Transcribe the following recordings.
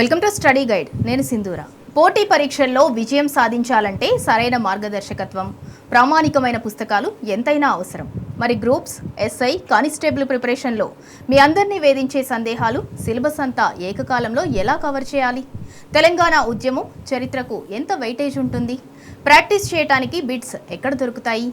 Welcome to study guide. నేను సింధూర. పోటీ పరీక్షల్లో విజయం సాధించాలంటే సరైన మార్గదర్శకత్వం, ప్రామాణికమైన పుస్తకాలు ఎంతైనా అవసరం. మరి గ్రూప్స్, ఎస్ఐ, కానిస్టేబుల్ ప్రిపరేషన్లో మీ అందరినీ వేధించే సందేహాలు సిలబస్ అంతా ఏకకాలంలో ఎలా కవర్ చేయాలి? తెలంగాణ ఉద్యమం చరిత్రకు ఎంత వెయిటేజ్ ఉంటుంది? ప్రాక్టీస్ చేయడానికి బిట్స్ ఎక్కడ దొరుకుతాయి?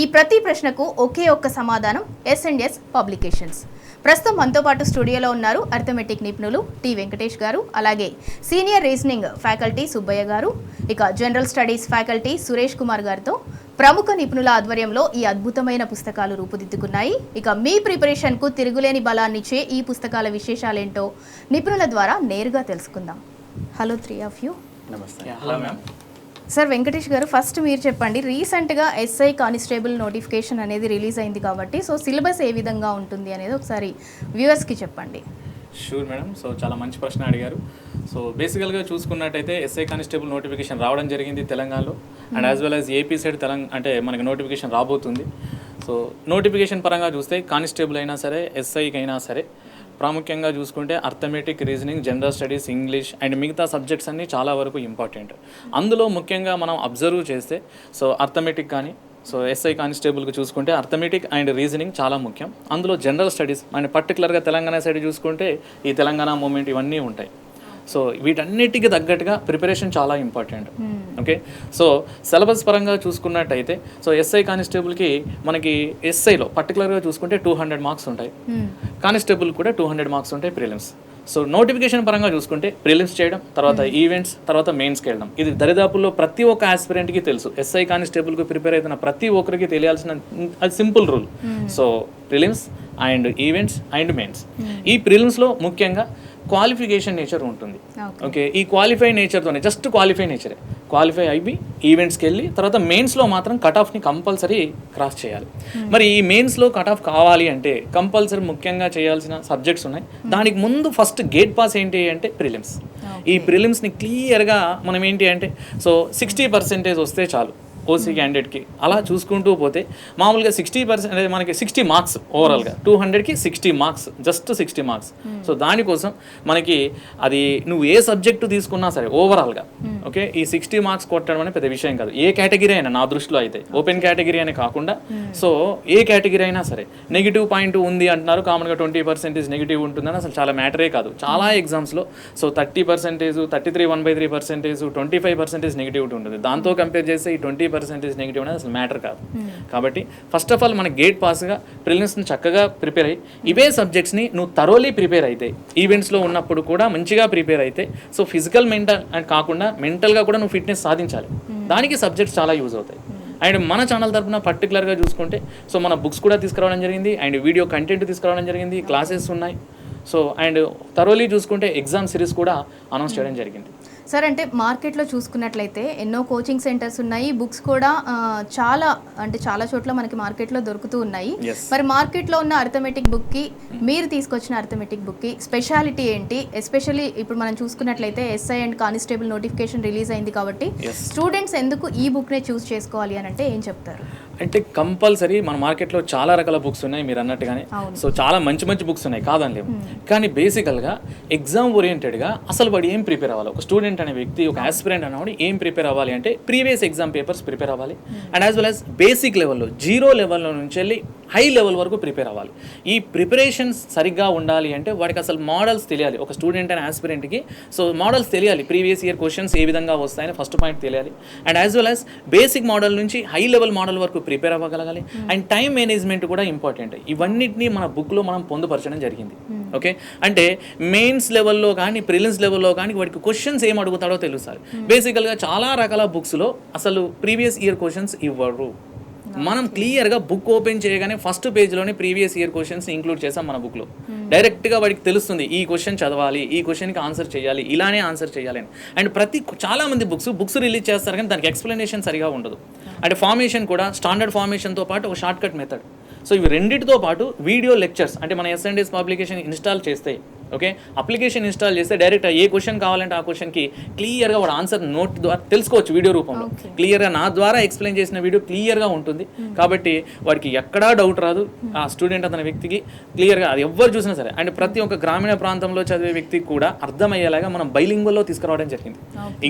ఈ ప్రతి ప్రశ్నకు ఒకే ఒక్క సమాధానం S&S పబ్లికేషన్స్. ప్రస్తుతం మనతో పాటు స్టూడియోలో ఉన్నారు అర్థమెటిక్ నిపుణులు టి వెంకటేష్ గారు, అలాగే సీనియర్ రీజనింగ్ ఫ్యాకల్టీ సుబ్బయ్య గారు, ఇక general studies faculty Suresh Kumar గారితో ప్రముఖ నిపుణుల ఆధ్వర్యంలో ఈ అద్భుతమైన పుస్తకాలు రూపుదిద్దుకున్నాయి. ఇక మీ ప్రిపరేషన్కు తిరుగులేని బలాన్నిచ్చే ఈ పుస్తకాల విశేషాలేంటో నిపుణుల ద్వారా నేరుగా తెలుసుకుందాం. Hello 3 of you. నమస్తే. Hello ma'am. సార్ వెంకటేష్ గారు, ఫస్ట్ మీరు చెప్పండి. రీసెంట్గా ఎస్ఐ కానిస్టేబుల్ నోటిఫికేషన్ అనేది రిలీజ్ అయింది కాబట్టి సో సిలబస్ ఏ విధంగా ఉంటుంది అనేది ఒకసారి వ్యూవర్స్కి చెప్పండి. Sure madam. సో చాలా మంచి ప్రశ్న అడిగారు. సో బేసికల్గా చూసుకున్నట్టయితే ఎస్ఐ కానిస్టేబుల్ నోటిఫికేషన్ రావడం జరిగింది తెలంగాణలో, and as well as AP side అంటే మనకి నోటిఫికేషన్ రాబోతుంది. సో నోటిఫికేషన్ పరంగా చూస్తే కానిస్టేబుల్ అయినా సరే, ఎస్ఐకి అయినా సరే, ప్రాముఖ్యంగా చూసుకుంటే arithmetic, reasoning, general studies, English and మిగతా సబ్జెక్ట్స్ అన్నీ చాలా వరకు ఇంపార్టెంట్. అందులో ముఖ్యంగా మనం అబ్జర్వ్ చేస్తే సో అర్థమెటిక్ కానీ, సో ఎస్ఐ కానిస్టేబుల్కి చూసుకుంటే అర్థమెటిక్ అండ్ రీజనింగ్ చాలా ముఖ్యం. అందులో జనరల్ స్టడీస్ అండ్ పర్టికులర్గా తెలంగాణ సైడ్ చూసుకుంటే ఈ తెలంగాణ మూమెంట్ ఇవన్నీ ఉంటాయి. సో వీటన్నిటికీ తగ్గట్టుగా ప్రిపరేషన్ చాలా ఇంపార్టెంట్. ఓకే, సో సిలబస్ పరంగా చూసుకున్నట్టయితే సో ఎస్ఐ కానిస్టేబుల్కి మనకి ఎస్ఐలో పర్టికులర్గా చూసుకుంటే 200 మార్క్స్ ఉంటాయి, కానిస్టేబుల్ కూడా 200 మార్క్స్ ఉంటాయి ప్రిలిమ్స్. సో నోటిఫికేషన్ పరంగా చూసుకుంటే ప్రిలిమ్స్ చేయడం, తర్వాత ఈవెంట్స్, తర్వాత మెయిన్స్కి వెళ్ళడం. ఇది దరిదాపుల్లో ప్రతి ఒక్క ఆస్పిరెంట్కి తెలుసు. ఎస్ఐ కానిస్టేబుల్కి ప్రిపేర్ అవుతున్న ప్రతి ఒక్కరికి తెలియాల్సిన అది simple rule. So prelims and events and mains. ఈ ప్రిలిమ్స్లో ముఖ్యంగా క్వాలిఫికేషన్ నేచర్ ఉంటుంది. ఓకే, ఈ క్వాలిఫై నేచర్తోనే జస్ట్ క్వాలిఫై నేచరే క్వాలిఫై అయిపోయి ఈవెంట్స్కి వెళ్ళి తర్వాత మెయిన్స్లో మాత్రం కట్ ఆఫ్ని కంపల్సరీ క్రాస్ చేయాలి. మరి ఈ మెయిన్స్లో కట్ ఆఫ్ కావాలి అంటే కంపల్సరీ ముఖ్యంగా చేయాల్సిన సబ్జెక్ట్స్ ఉన్నాయి. దానికి ముందు ఫస్ట్ గేట్ పాస్ ఏంటి అంటే ప్రిలిమ్స్. ఈ ప్రిలిమ్స్ని క్లియర్గా మనం ఏంటి అంటే సో 60% వస్తే చాలు ఓసీ క్యాండిడేట్కి. అలా చూసుకుంటూ పోతే మామూలుగా 60% అంటే మనకి 60 మార్క్స్ ఓవరాల్గా, 200కి 60 మార్క్స్, జస్ట్ 60 మార్క్స్. సో దానికోసం మనకి అది నువ్వు ఏ సబ్జెక్టు తీసుకున్నా సరే ఓవరాల్గా ఓకే, ఈ 60 మార్క్స్ కొట్టడం అనేది పెద్ద విషయం కాదు. ఏ కేటగిరీ అయినా నా దృష్టిలో అయితే ఓపెన్ కేటగిరీ అని కాకుండా సో ఏ కేటగిరీ అయినా సరే నెగిటివ్ పాయింట్ ఉంది అంటున్నారు, కామన్గా 20% నెగిటివ్ ఉంటుందని అసలు చాలా మ్యాటరే కాదు. చాలా ఎగ్జామ్స్లో సో 30%, 33, 1/3%, 25% నెగిటివిటీ ఉంటుంది. దాంతో కంపేర్ చేస్తే ఈ 20% నెగిటివ్ అనేది అసలు మ్యాటర్ కాదు. కాబట్టి ఫస్ట్ ఆఫ్ ఆల్ మన గేట్ పాస్గా ప్రిలిమ్స్ని చక్కగా ప్రిపేర్ అయ్యి ఇవే సబ్జెక్ట్స్ని నువ్వు థరోలీ ప్రిపేర్ అయితే, ఈవెంట్స్లో ఉన్నప్పుడు కూడా మంచిగా ప్రిపేర్ అయితే సో ఫిజికల్ మెంటల్ అండ్ కాకుండా మెంటల్గా కూడా నువ్వు ఫిట్నెస్ సాధించాలి. దానికి సబ్జెక్ట్స్ చాలా యూజ్ అవుతాయి. అండ్ మన ఛానల్ తరఫున పర్టికులర్గా చూసుకుంటే సో మన బుక్స్ కూడా తీసుకురావడం జరిగింది, అండ్ వీడియో కంటెంట్ తీసుకురావడం జరిగింది, క్లాసెస్ ఉన్నాయి. సో అండ్ థరోలీ చూసుకుంటే ఎగ్జామ్ సిరీస్ కూడా అనౌన్స్ చేయడం జరిగింది. సార్, అంటే మార్కెట్లో చూసుకున్నట్లయితే ఎన్నో కోచింగ్ సెంటర్స్ ఉన్నాయి, బుక్స్ కూడా చాలా చోట్ల మనకి మార్కెట్లో దొరుకుతూ ఉన్నాయి. మరి మార్కెట్లో ఉన్న అర్థమెటిక్ బుక్కి, మీరు తీసుకొచ్చిన అర్థమెటిక్ బుక్కి స్పెషాలిటీ ఏంటి? ఎస్పెషల్లీ ఇప్పుడు మనం చూసుకున్నట్లయితే SI and constable notification release అయింది కాబట్టి స్టూడెంట్స్ ఎందుకు ఈ బుక్నే చూస్ చేసుకోవాలి అని అంటే ఏం చెప్తారు? అంటే కంపల్సరీ మన మార్కెట్లో చాలా రకాల బుక్స్ ఉన్నాయి మీరు అన్నట్టుగానే. సో చాలా మంచి మంచి బుక్స్ ఉన్నాయి కాదని లేవు, కానీ బేసికల్గా ఎగ్జామ్ ఓరియంటెడ్గా అసలు వాడు ఏం ప్రిపేర్ అవ్వాలి, ఒక స్టూడెంట్ అనే వ్యక్తి, ఒక ఆస్పిరెంట్ అనేవాడు ఏం ప్రిపేర్ అవ్వాలి అంటే ప్రీవియస్ ఎగ్జామ్ పేపర్స్ ప్రిపేర్ అవ్వాలి, and as well as basic లెవెల్లో 0 లెవెల్లో నుంచి వెళ్ళి హై లెవెల్ వరకు ప్రిపేర్ అవ్వాలి. ఈ ప్రిపరేషన్స్ సరిగ్గా ఉండాలి అంటే వాడికి అసలు మోడల్స్ తెలియాలి. ఒక స్టూడెంట్ అండ్ ఆస్పిరెంట్కి సో మోడల్స్ తెలియాలి, ప్రీవియస్ ఇయర్ క్వశ్చన్స్ ఏ విధంగా వస్తాయని ఫస్ట్ పాయింట్ తెలియాలి. And as well as basic model నుంచి హై లెవెల్ మోడల్ వరకు ప్రిపేర్ అవ్వగలగాలి. అండ్ టైం మేనేజ్మెంట్ కూడా ఇంపార్టెంట్. ఇవన్నిటిని మన బుక్లో మనం పొందుపరచడం జరిగింది. ఓకే, అంటే మెయిన్స్ లెవెల్లో కానీ ప్రిలిమ్స్ లెవెల్లో కానీ వాడికి క్వశ్చన్స్ ఏం అడుగుతాడో తెలుస్తుంది. బేసికల్గా చాలా రకాల బుక్స్లో అసలు ప్రీవియస్ ఇయర్ క్వశ్చన్స్ ఇవ్వరు. మనం క్లియర్గా బుక్ ఓపెన్ చేయగానే ఫస్ట్ పేజ్లోనే ప్రీవియస్ ఇయర్ క్వశ్చన్స్ ఇంక్లూడ్ చేసాం మన బుక్లో. డైరెక్ట్గా వాడికి తెలుస్తుంది ఈ క్వశ్చన్ చదవాలి, ఈ క్వశ్చన్కి ఆన్సర్ చేయాలి, ఇలానే ఆన్సర్ చేయాలి అని. అండ్ చాలామంది బుక్స్ రిలీజ్ చేస్తారు కానీ దానికి ఎక్స్ప్లెనేషన్ సరిగా ఉండదు. అంటే ఫార్మేషన్ కూడా స్టాండర్డ్ ఫార్మేషన్తో పాటు ఒక షార్ట్ కట్ మెథడ్. సో ఇవి రెండింటితో పాటు వీడియో లెక్చర్స్, అంటే మన S&S పబ్లికేషన్ ఇన్స్టాల్ చేస్తే ఓకే, అప్లికేషన్ ఇన్స్టాల్ చేస్తే డైరెక్ట్ ఏ క్వశ్చన్ కావాలంటే ఆ క్వశ్చన్కి క్లియర్గా వాడు ఆన్సర్ నోట్ ద్వారా తెలుసుకోవచ్చు వీడియో రూపంలో. క్లియర్గా నా ద్వారా ఎక్స్ప్లెయిన్ చేసిన వీడియో క్లియర్గా ఉంటుంది కాబట్టి వాడికి ఎక్కడా డౌట్ రాదు. ఆ స్టూడెంట్ అతని వ్యక్తికి క్లియర్గా అది ఎవ్వరు చూసినా సరే, అండ్ ప్రతి ఒక్క గ్రామీణ ప్రాంతంలో చదివే వ్యక్తికి కూడా అర్థమయ్యేలాగా మనం బైలింగ్వల్లో తీసుకురావడం జరిగింది.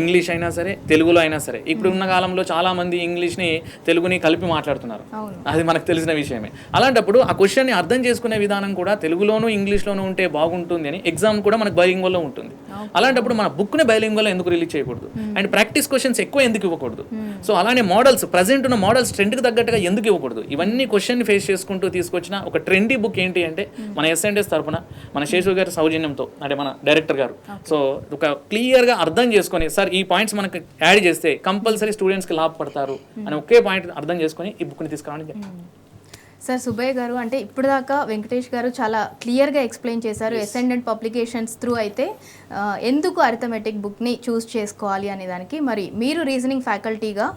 ఇంగ్లీష్ అయినా సరే, తెలుగులో అయినా సరే. ఇప్పుడు ఉన్న కాలంలో చాలామంది ఇంగ్లీష్ని తెలుగుని కలిపి మాట్లాడుతున్నారు, అది మనకు తెలిసిన విషయమే. అలాంటప్పుడు ఆ క్వశ్చన్ని అర్థం చేసుకునే విధానం కూడా తెలుగులోనూ ఇంగ్లీష్లోనూ ఉంటే బాగుంటుంది అని ఎగ్జామ్ కూడా మనకు బైలింగ్వల్లో ఉంటుంది. అలాంటప్పుడు మన బుక్ని బైలింగ్వల్లో ఎందుకు రిలీజ్ చేయకూడదు, అండ్ ప్రాక్టీస్ క్వశ్చన్స్ ఎక్కువ ఎందుకు ఇవ్వకూడదు, సో అలానే మోడల్స్ ప్రజెంట్ ఉన్న మోడల్స్ ట్రెండ్కి తగ్గట్టుగా ఎందుకు ఇవ్వకూడదు, ఇవన్నీ క్వశ్చన్ ఫేస్ చేసుకుంటూ తీసుకొచ్చిన ఒక ట్రెండీ బుక్ ఏంటి అంటే మన S&S తరపున మన శేషు గారి సౌజన్యంతో, అంటే మన డైరెక్టర్ గారు, సో ఒక క్లియర్గా అర్థం చేసుకొని సార్ ఈ పాయింట్స్ మనకు యాడ్ చేస్తే కంపల్సరీ స్టూడెంట్స్కి లాభపడతారు అని ఒకే పాయింట్ అర్థం చేసుకొని ఈ బుక్ని తీసుకురావడం జరిగింది. సార్ సుబ్బయ్య గారు, అంటే ఇప్పుడు దాకా వెంకటేష్ గారు చాలా క్లియర్గా ఎక్స్ప్లెయిన్ చేశారు. S&S పబ్లికేషన్స్ త్రూ అయితే ఎందుకు అరిథమెటిక్ బుక్ని చూస్ చేసుకోవాలి అనే దానికి. మరి మీరు రీజనింగ్ ఫ్యాకల్టీగా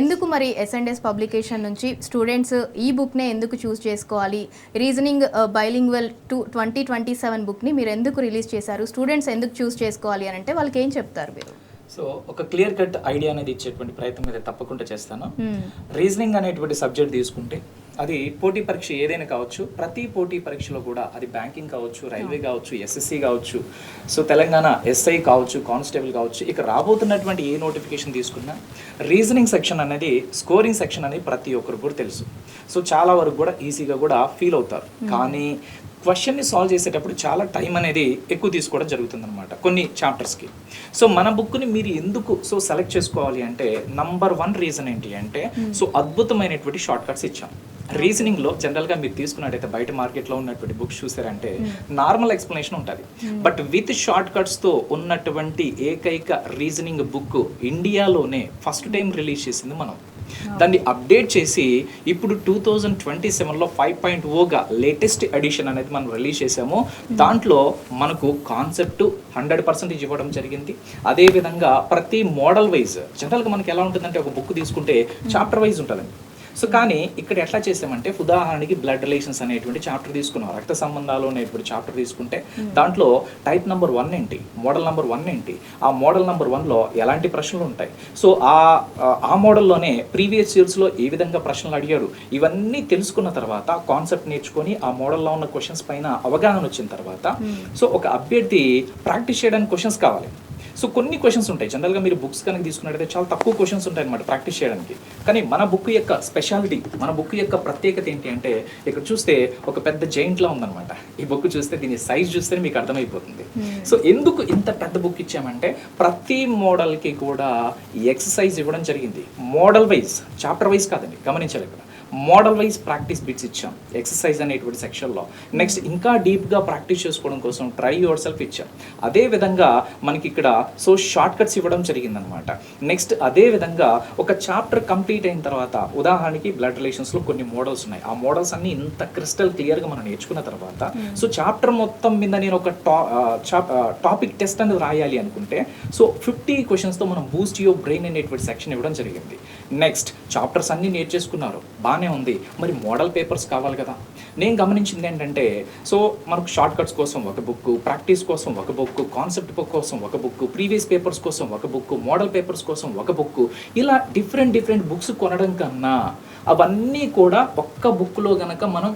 ఎందుకు మరి S&S పబ్లికేషన్ నుంచి స్టూడెంట్స్ ఈ బుక్నే ఎందుకు చూస్ చేసుకోవాలి, రీజనింగ్ బైలింగ్వల్ 2027 బుక్ని మీరు ఎందుకు రిలీజ్ చేశారు, స్టూడెంట్స్ ఎందుకు చూస్ చేసుకోవాలి అని అంటే వాళ్ళకి ఏం చెప్తారు మీరు? సో ఒక క్లియర్ కట్ ఐడియా అనేది ఇచ్చేటువంటి ప్రయత్నం అయితే తప్పకుండా చేస్తాను. రీజనింగ్ అనేటువంటి సబ్జెక్ట్ తీసుకుంటే అది పోటీ పరీక్ష ఏదైనా కావచ్చు, ప్రతి పోటీ పరీక్షలో కూడా అది బ్యాంకింగ్ కావచ్చు, రైల్వే కావచ్చు, SSC కావచ్చు, సో తెలంగాణ SI కావచ్చు, కానిస్టేబుల్ కావచ్చు, ఇక రాబోతున్నటువంటి ఏ నోటిఫికేషన్ తీసుకున్నా రీజనింగ్ సెక్షన్ అనేది, స్కోరింగ్ సెక్షన్ అనేది ప్రతి ఒక్కరు కూడా తెలుసు. సో చాలా వరకు కూడా ఈజీగా కూడా ఫీల్ అవుతారు. కానీ క్వశ్చన్ని సాల్వ్ చేసేటప్పుడు చాలా టైం అనేది ఎక్కువ తీసుకోవడం జరుగుతుందన్నమాట కొన్ని చాప్టర్స్కి. సో మన బుక్ని మీరు ఎందుకు సెలెక్ట్ చేసుకోవాలి అంటే నంబర్ 1 రీజన్ ఏంటి అంటే అద్భుతమైనటువంటి షార్ట్ కట్స్ ఇచ్చాం. రీజనింగ్లో జనరల్గా మీరు తీసుకున్నట్టయితే బయట మార్కెట్లో ఉన్నటువంటి బుక్స్ చూసారంటే నార్మల్ ఎక్స్ప్లెనేషన్ ఉంటుంది, బట్ విత్ షార్ట్ కట్స్తో ఉన్నటువంటి ఏకైక రీజనింగ్ బుక్ ఇండియాలోనే ఫస్ట్ టైం రిలీజ్ చేసింది మనం. దాన్ని అప్డేట్ చేసి ఇప్పుడు 2027లో 5.0గా లేటెస్ట్ ఎడిషన్ అనేది మనం రిలీజ్ చేసాము. దాంట్లో మనకు కాన్సెప్ట్ 100% ఇవ్వడం జరిగింది. అదేవిధంగా ప్రతి మోడల్ వైజ్, జనరల్గా మనకి ఎలా ఉంటుందంటే ఒక బుక్ తీసుకుంటే చాప్టర్ వైజ్ ఉంటుందండి. సో కానీ ఇక్కడ ఎట్లా చేసామంటే ఉదాహరణకి బ్లడ్ రిలేషన్స్ అనేటువంటి చాప్టర్ తీసుకున్నాం, రక్త సంబంధాలు అనేటువంటి చాప్టర్ తీసుకుంటే దాంట్లో టైప్ నెంబర్ 1 ఏంటి, మోడల్ నెంబర్ 1 ఏంటి, ఆ మోడల్ నెంబర్ 1లో ఎలాంటి ప్రశ్నలు ఉంటాయి, సో ఆ మోడల్లోనే ప్రీవియస్ ఇయర్స్లో ఏ విధంగా ప్రశ్నలు అడిగారు, ఇవన్నీ తెలుసుకున్న తర్వాత కాన్సెప్ట్ నేర్చుకొని ఆ మోడల్లో ఉన్న క్వశ్చన్స్ పైన అవగాహన వచ్చిన తర్వాత సో ఒక అభ్యర్థి ప్రాక్టీస్ చేయడానికి క్వశ్చన్స్ కావాలి. సో కొన్ని క్వశ్చన్స్ ఉంటాయి, జనరల్గా మీరు బుక్స్ కనుక తీసుకున్నట్టయితే చాలా తక్కువ క్వశ్చన్స్ ఉంటాయి అనమాట ప్రాక్టీస్ చేయడానికి. కానీ మన బుక్ యొక్క స్పెషాలిటీ, మన బుక్ యొక్క ప్రత్యేకత ఏంటి అంటే ఇక్కడ చూస్తే ఒక పెద్ద జైంట్లా ఉందన్నమాట. ఈ బుక్ చూస్తే దీని సైజ్ చూస్తే మీకు అర్థమైపోతుంది. సో ఎందుకు ఇంత పెద్ద బుక్ ఇచ్చామంటే ప్రతి మోడల్కి కూడా ఎక్సర్సైజ్ ఇవ్వడం జరిగింది. మోడల్ వైజ్, చాప్టర్ వైజ్ కాదండి, గమనించాలి ఇక్కడ. మోడల్ వైజ్ ప్రాక్టీస్ బిట్స్ ఇచ్చాం ఎక్సర్సైజ్ అనేటువంటి సెక్షన్లో. నెక్స్ట్ ఇంకా డీప్గా ప్రాక్టీస్ చేసుకోవడం కోసం ట్రై యువర్ సెల్ఫ్ ఇచ్చాం. అదేవిధంగా మనకి ఇక్కడ షార్ట్ కట్స్ ఇవ్వడం జరిగిందనమాట. నెక్స్ట్ అదేవిధంగా ఒక చాప్టర్ కంప్లీట్ అయిన తర్వాత ఉదాహరణకి బ్లడ్ రిలేషన్స్లో కొన్ని మోడల్స్ ఉన్నాయి, ఆ మోడల్స్ అన్ని ఇంత క్రిస్టల్ క్లియర్గా మనం నేర్చుకున్న తర్వాత చాప్టర్ మొత్తం మీద నేను ఒక టాపిక్ టెస్ట్ అనేది రాయాలి అనుకుంటే 50 క్వశ్చన్స్తో మనం బూస్ట్ యువర్ బ్రెయిన్ అనేటువంటి సెక్షన్ ఇవ్వడం జరిగింది. నెక్స్ట్ చాప్టర్స్ అన్నీ నేర్చేసుకున్నారు, బాగానే ఉంది, మరి మోడల్ పేపర్స్ కావాలి కదా. నేను గమనించింది ఏంటంటే మనకు షార్ట్ కట్స్ కోసం ఒక బుక్, ప్రాక్టీస్ కోసం ఒక బుక్, కాన్సెప్ట్ బుక్ కోసం ఒక బుక్, ప్రీవియస్ పేపర్స్ కోసం ఒక బుక్, మోడల్ పేపర్స్ కోసం ఒక బుక్, ఇలా డిఫరెంట్ బుక్స్ కొనడం కన్నా అవన్నీ కూడా ఒక్క బుక్లో గనక మనం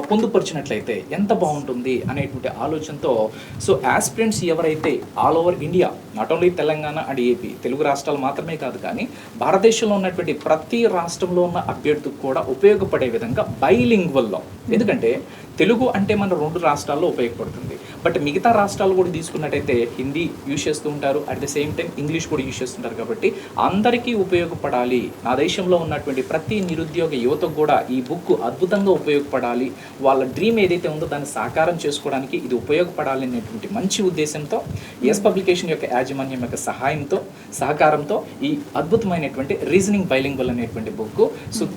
పొందుపరిచినట్లయితే ఎంత బాగుంటుంది అనేటువంటి ఆలోచనతో యాస్పిరెంట్స్ ఎవరైతే all over India, not only Telangana and AP, Telugu రాష్ట్రాలు మాత్రమే కాదు కానీ భారతదేశంలో ఉన్నటువంటి ప్రతి రాష్ట్రంలో ఉన్న అభ్యర్థులకు కూడా ఉపయోగపడే విధంగా బైలింగ్వల్లో, ఎందుకంటే తెలుగు అంటే మన 2 రాష్ట్రాల్లో ఉపయోగపడుతుంది, బట్ మిగతా రాష్ట్రాలు కూడా తీసుకున్నట్టయితే హిందీ యూజ్ చేస్తూ ఉంటారు, at the same time English కూడా యూజ్ చేస్తుంటారు. కాబట్టి అందరికీ ఉపయోగపడాలి, నా దేశంలో ఉన్నటువంటి ప్రతి నిరుద్యోగ యువతకు కూడా ఈ బుక్ అద్భుతంగా ఉపయోగపడాలి, వాళ్ళ డ్రీమ్ ఏదైతే ఉందో దాన్ని సాకారం చేసుకోవడానికి ఇది ఉపయోగపడాలి అనేటువంటి మంచి ఉద్దేశంతో పబ్లికేషన్ యొక్క యాజమాన్యం యొక్క సహకారంతో ఈ అద్భుతమైనటువంటి రీజనింగ్ బైలింగ్వల్ అనేటువంటి బుక్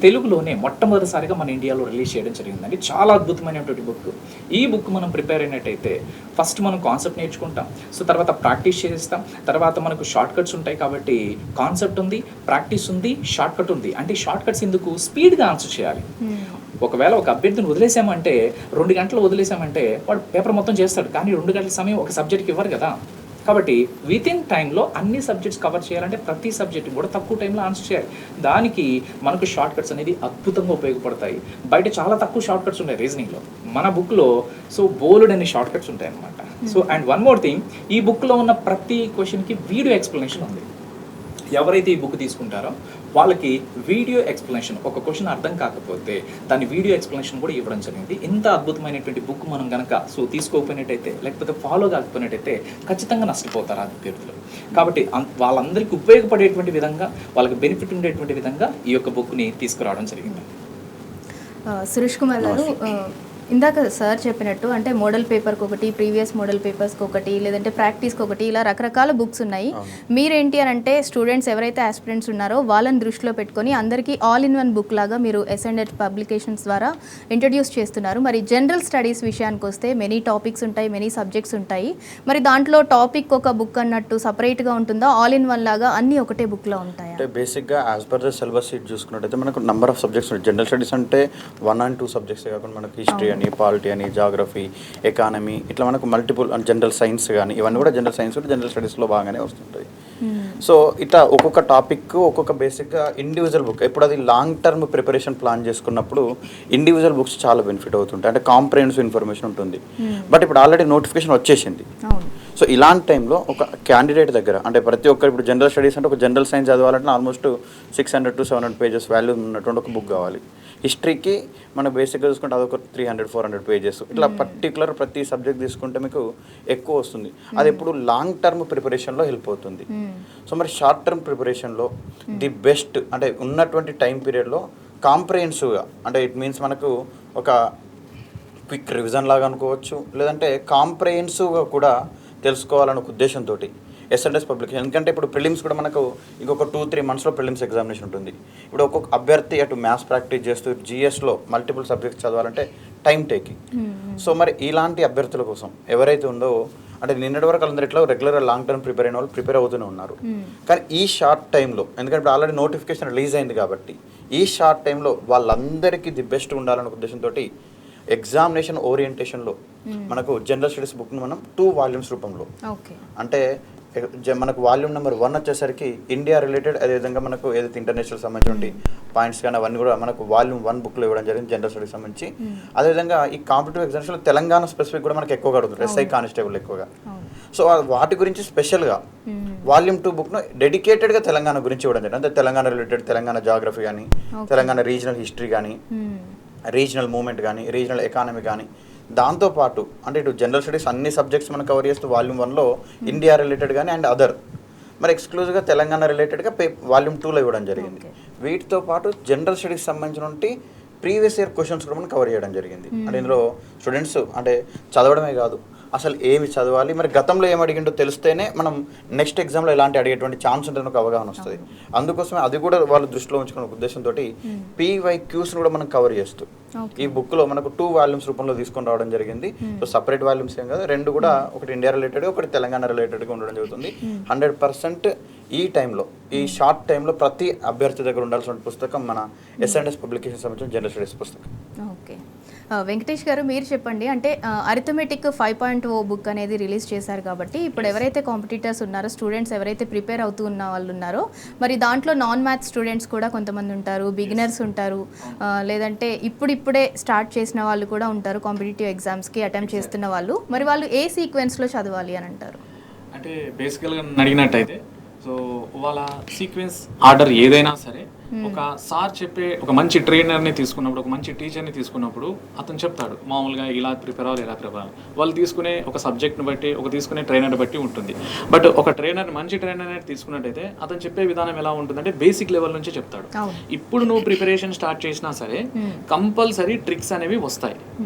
తెలుగులోనే మొట్టమొదటిసారిగా మన ఇండియాలో రిలీజ్ చేయడం జరిగిందండి. చాలా అద్భుతమైనటువంటి బుక్. ఈ బుక్ మనం ప్రిపేర్ అయినట్టయితే ఫస్ట్ మనం కాన్సెప్ట్ నేర్చుకుంటాం, తర్వాత ప్రాక్టీస్ చేస్తాం, తర్వాత మనకు షార్ట్ కట్స్ ఉంటాయి. కాబట్టి కాన్సెప్ట్ ఉంది, ప్రాక్టీస్ ఉంది, షార్ట్ కట్ ఉంది. అంటే షార్ట్ కట్స్ ఎందుకు, స్పీడ్గా ఆన్సర్ చేయాలి. ఒకవేళ ఒక అభ్యర్థిని వదిలేసామంటే 2 గంటలు వదిలేసామంటే వాడు పేపర్ మొత్తం చేస్తాడు, కానీ 2 గంటల సమయం ఒక సబ్జెక్ట్కి ఇవ్వరు కదా. కాబట్టి విత్ ఇన్ టైంలో అన్ని సబ్జెక్ట్స్ కవర్ చేయాలంటే ప్రతి సబ్జెక్ట్ కూడా తక్కువ టైంలో ఆన్సర్ చేయాలి. దానికి మనకు షార్ట్ కట్స్ అనేది అద్భుతంగా ఉపయోగపడతాయి. బయట చాలా తక్కువ షార్ట్ కట్స్ ఉన్నాయి రీజనింగ్లో, మన బుక్లో సో బోల్డ్ అనే షార్ట్ కట్స్ ఉంటాయి అన్నమాట. So and one more thing, ఈ బుక్లో ఉన్న ప్రతి క్వశ్చన్కి వీడియో ఎక్స్ప్లెనేషన్ ఉంది. ఎవరైతే ఈ బుక్ తీసుకుంటారో వాళ్ళకి వీడియో ఎక్స్ప్లెనేషన్, ఒక క్వశ్చన్ అర్థం కాకపోతే దాని వీడియో ఎక్స్ప్లెనేషన్ కూడా ఇవ్వడం జరిగింది. ఇంత అద్భుతమైనటువంటి బుక్ మనం కనుక సో తీసుకోకపోయినట్టయితే, లేకపోతే ఫాలో కాకపోయినట్టయితే ఖచ్చితంగా నష్టపోతారు ఆ అభ్యర్థులు. కాబట్టి వాళ్ళందరికీ ఉపయోగపడేటువంటి విధంగా, వాళ్ళకి బెనిఫిట్ ఉండేటువంటి విధంగా ఈ యొక్క బుక్ని తీసుకురావడం జరిగింది. సురేష్ కుమార్ గారు, ఇందాక సార్ చెప్పినట్టు అంటే మోడల్ పేపర్కి ఒకటి, ప్రీవియస్ మోడల్ పేపర్స్కి ఒకటి, లేదంటే ప్రాక్టీస్కి ఒకటి, ఇలా రకరకాల బుక్స్ ఉన్నాయి. మీరేంటి అని అంటే స్టూడెంట్స్ ఎవరైతే ఆస్పిరెంట్స్ ఉన్నారో వాళ్ళని దృష్టిలో పెట్టుకొని అందరికీ ఆల్ ఇన్ వన్ బుక్ లాగా మీరు S&H పబ్లికేషన్స్ ద్వారా ఇంట్రడ్యూస్ చేస్తున్నారు. మరి జనరల్ స్టడీస్ విషయానికి వస్తే మెనీ టాపిక్స్ ఉంటాయి, మెనీ సబ్జెక్ట్స్ ఉంటాయి. మరి దాంట్లో టాపిక్ ఒక బుక్ అన్నట్టు సపరేట్గా ఉంటుందా, ఆల్ ఇన్ వన్ లాగా అన్నీ ఒకటే బుక్లో ఉంటాయా? అంటే బేసిక్గా as per the syllabus sheet చూసుకున్నట్టయితే మనకు నెంబర్ ఆఫ్ సబ్జెక్ట్స్ ఉంటాయి. జనరల్ స్టడీస్ అంటే 1 and 2 సబ్జెక్ట్సే కాకుండా మనకు హిస్టరీ అని, పాలిటీ అని, జాగ్రఫీ, ఎకానమీ, ఇట్లా మనకు మల్టిపుల్ జనరల్ సైన్స్ కానీ ఇవన్నీ కూడా జనరల్ సైన్స్ కూడా జనరల్ స్టడీస్లో బాగానే వస్తుంటాయి. సో ఇట్లా ఒక్కొక్క టాపిక్ ఒక్కొక్క బేసిక్గా ఇండివిజువల్ బుక్, ఇప్పుడు అది లాంగ్ టర్మ్ ప్రిపరేషన్ ప్లాన్ చేసుకున్నప్పుడు ఇండివిజువల్ బుక్స్ చాలా బెనిఫిట్ అవుతుంటాయి. అంటే కాంప్రహెన్సివ్ ఇన్ఫర్మేషన్ ఉంటుంది. బట్ ఇప్పుడు ఆల్రెడీ నోటిఫికేషన్ వచ్చేసింది. సో ఇలాంటి టైంలో ఒక క్యాండిడేట్ దగ్గర అంటే ప్రతి ఒక్కరు ఇప్పుడు జనరల్ స్టడీస్ అంటే ఒక జనరల్ సైన్స్ చదవాలంటే ఆల్మోస్ట్ 600 to 700 పేజెస్ వాల్యూ ఉన్నటువంటి ఒక బుక్ కావాలి. హిస్టరీకి మనం బేసిక్గా చూసుకుంటే అదొక 300-400 పేజెస్. ఇట్లా పర్టికులర్ ప్రతి సబ్జెక్ట్ తీసుకుంటే మీకు ఎక్కువ వస్తుంది. అది ఎప్పుడు లాంగ్ టర్మ్ ప్రిపరేషన్లో హెల్ప్ అవుతుంది. సో మరి షార్ట్ టర్మ్ ప్రిపరేషన్లో ది బెస్ట్ అంటే ఉన్నటువంటి టైం పీరియడ్లో కాంప్రహెన్సివ్గా అంటే ఇట్ మీన్స్ మనకు ఒక క్విక్ రివిజన్ లాగా అనుకోవచ్చు, లేదంటే కాంప్రహెన్సివ్గా కూడా తెలుసుకోవాలనే ఉద్దేశంతో S&H పబ్లికేషన్. ఎందుకంటే ఇప్పుడు ప్రిలిమ్స్ కూడా మనకు ఇంకొక 2-3 monthsలో ప్రిలిమ్స్ ఎగ్జామినేషన్ ఉంటుంది. ఇప్పుడు ఒక్కొక్క అభ్యర్థి అటు మ్యాథ్స్ ప్రాక్టీస్ చేస్తూ GSలో మల్టిపుల్ సబ్జెక్ట్స్ చదవాలంటే టైం టేకింగ్. సో మరి ఇలాంటి అభ్యర్థుల కోసం ఎవరైతే ఉందో అంటే నిన్నటి వరకు అందరూ ఇట్లా రెగ్యులర్గా లాంగ్ టర్మ్ ప్రిపేర్ అయిన వాళ్ళు ప్రిపేర్ అవుతూనే ఉన్నారు. కానీ ఈ షార్ట్ టైంలో, ఎందుకంటే ఇప్పుడు ఆల్రెడీ నోటిఫికేషన్ రిలీజ్ అయింది కాబట్టి ఈ షార్ట్ టైంలో వాళ్ళందరికీ ది బెస్ట్ ఉండాలనే ఉద్దేశంతో ఎగ్జామినేషన్ ఓరియంటేషన్లో మనకు జనరల్ స్టడీస్ బుక్ను మనం 2 volumes రూపంలో, అంటే మనకు వాల్యూమ్ నెంబర్ 1 వచ్చేసరికి ఇండియా రిలేటెడ్, అదేవిధంగా మనకు ఏదైతే ఇంటర్నేషనల్ సంబంధించిన పాయింట్స్ కానీ అవన్నీ కూడా మనకు వాల్యూమ్ 1 బుక్లో ఇవ్వడం జరిగింది జనరల్ స్టడీస్ సంబంధించి. అదేవిధంగా ఈ కాంపిటేటివ్ ఎగ్జామ్స్లో తెలంగాణ స్పెసిఫిక్ కూడా మనకు ఎక్కువగా అడుగుతుంది, SI కానిస్టేబుల్ ఎక్కువగా. సో వాటి గురించి స్పెషల్గా వాల్యూమ్ 2 బుక్ను డెడికేటెడ్గా తెలంగాణ గురించి ఇవ్వడం జరిగింది. అంటే తెలంగాణ రిలేటెడ్ తెలంగాణ జాగ్రఫీ కానీ, తెలంగాణ రీజనల్ హిస్టరీ కానీ, రీజనల్ మూమెంట్ కానీ, రీజనల్ ఎకానమీ కానీ, దాంతోపాటు అంటే ఇటు జనరల్ స్టడీస్ అన్ని సబ్జెక్ట్స్ మనం కవర్ చేస్తూ వాల్యూమ్ 1లో ఇండియా రిలేటెడ్ కానీ అండ్ అదర్ మరి ఎక్స్క్లూజివ్గా తెలంగాణ రిలేటెడ్గా వాల్యూమ్ 2లో ఇవ్వడం జరిగింది. వీటితో పాటు జనరల్ స్టడీస్ సంబంధించిన ప్రీవియస్ ఇయర్ క్వశ్చన్స్ కూడా మనం కవర్ చేయడం జరిగింది. అంటే ఇందులో స్టూడెంట్స్ అంటే చదవడమే కాదు, అసలు ఏమి చదవాలి, మరి గతంలో ఏమి అడిగిండో తెలిస్తేనే మనం నెక్స్ట్ ఎగ్జామ్లో ఎలాంటి అడిగేటువంటి ఛాన్స్ ఉంటుందో ఒక అవగాహన వస్తుంది. అందుకోసమే అది కూడా వాళ్ళు దృష్టిలో ఉంచుకున్న ఉద్దేశంతో PYQస్ని కూడా మనం కవర్ చేస్తూ ఈ బుక్లో మనకు 2 volumes రూపంలో తీసుకొని రావడం జరిగింది. సో సపరేట్ వాల్యూమ్స్ ఏం కాదు, 2 కూడా ఒకటి ఇండియా రిలేటెడ్, ఒకటి తెలంగాణ రిలేటెడ్గా ఉండడం జరుగుతుంది. 100% ఈ టైంలో, ఈ షార్ట్ టైంలో ప్రతి అభ్యర్థి దగ్గర ఉండాల్సిన పుస్తకం మన S&H పబ్లికేషన్ సంబంధించిన జనరల్ స్టడీస్ పుస్తకం. ఓకే, వెంకటేష్ గారు మీరు చెప్పండి. అంటే అరిథమెటిక్ 5.0 బుక్ అనేది రిలీజ్ చేశారు కాబట్టి ఇప్పుడు ఎవరైతే కాంపిటీటర్స్ ఉన్నారో, స్టూడెంట్స్ ఎవరైతే ప్రిపేర్ అవుతూ ఉన్న వాళ్ళు ఉన్నారో, మరి దాంట్లో నాన్ మ్యాథ్స్ స్టూడెంట్స్ కూడా కొంతమంది ఉంటారు, బిగినర్స్ ఉంటారు, లేదంటే ఇప్పుడిప్పుడే స్టార్ట్ చేసిన వాళ్ళు కూడా ఉంటారు, కాంపిటేటివ్ ఎగ్జామ్స్కి అటెంప్ట్ చేస్తున్న వాళ్ళు. మరి వాళ్ళు ఏ సీక్వెన్స్లో చదవాలి అని అంటారు? అంటే బేసికల్గా అడిగినట్టయితే సో వాళ్ళ సీక్వెన్స్ ఆర్డర్ ఏదైనా సరే ఒక సార్ చెప్పే ఒక మంచి ట్రైనర్ని తీసుకున్నప్పుడు, ఒక మంచి టీచర్ని తీసుకున్నప్పుడు అతను చెప్తాడు మామూలుగా ఇలా ప్రిపేర్ అవ్వాలి, ఇలా ప్రిపేర్ అవ్వాలి. వాళ్ళు తీసుకునే ఒక సబ్జెక్ట్ని బట్టి, ఒక తీసుకునే ట్రైనర్ బట్టి ఉంటుంది. బట్ ఒక ట్రైనర్, మంచి ట్రైనర్ అనేది తీసుకున్నట్టయితే అతను చెప్పే విధానం ఎలా ఉంటుందంటే బేసిక్ లెవెల్ నుంచి చెప్తాడు. ఇప్పుడు నువ్వు ప్రిపరేషన్ స్టార్ట్ చేసినా సరే కంపల్సరీ ట్రిక్స్ అనేవి వస్తాయి,